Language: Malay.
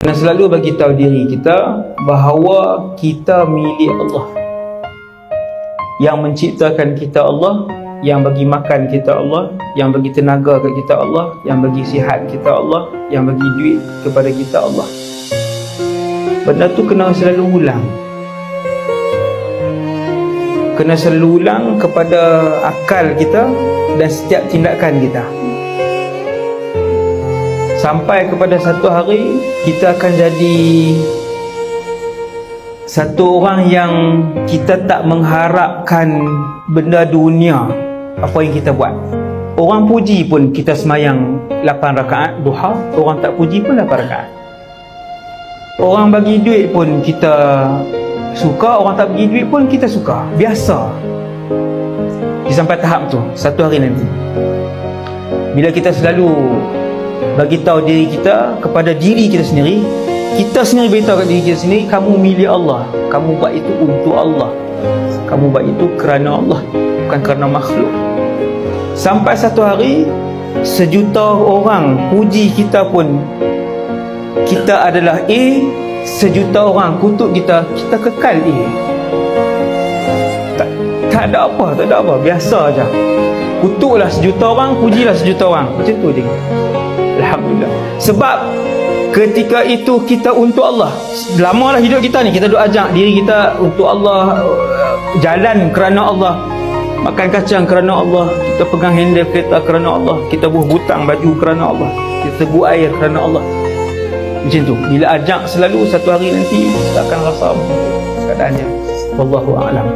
Dan selalu bagi tahu diri kita bahawa kita milik Allah. Yang menciptakan kita Allah, yang bagi makan kita Allah, yang bagi tenaga ke kita Allah, yang bagi sihat kita Allah, yang bagi duit kepada kita Allah. Benda tu kena selalu ulang. Kena selalu ulang kepada akal kita dan setiap tindakan kita. Sampai kepada satu hari kita akan jadi satu orang yang kita tak mengharapkan benda dunia apa yang kita buat. Orang puji pun kita semayang 8 rakaat duha, orang tak puji pun 8 rakaat. Orang bagi duit pun kita suka, orang tak bagi duit pun kita suka. Biasa. Sampai tahap tu, satu hari nanti bila kita selalu bagi tahu diri kita kepada diri kita sendiri, kita sendiri beritahu kat diri kita sendiri, kamu milik Allah, kamu buat itu untuk Allah, kamu buat itu kerana Allah, bukan kerana makhluk. Sampai satu hari 1,000,000 orang puji kita pun kita adalah A, 1,000,000 orang kutuk kita, kita kekal A. Tak ada apa, biasa aja. Kutuklah 1,000,000 orang, pujilah 1,000,000 orang, macam tu je. Alhamdulillah. Sebab ketika itu kita untuk Allah. Lamalah hidup kita ni, kita duk ajak diri kita untuk Allah, jalan kerana Allah, makan kacang kerana Allah, kita pegang handle kereta kerana Allah, kita buh butang baju kerana Allah, kita tebu air kerana Allah. Macam tu. Bila ajak selalu, satu hari nanti kita akan rasa keadaannya. Wallahu a'lam.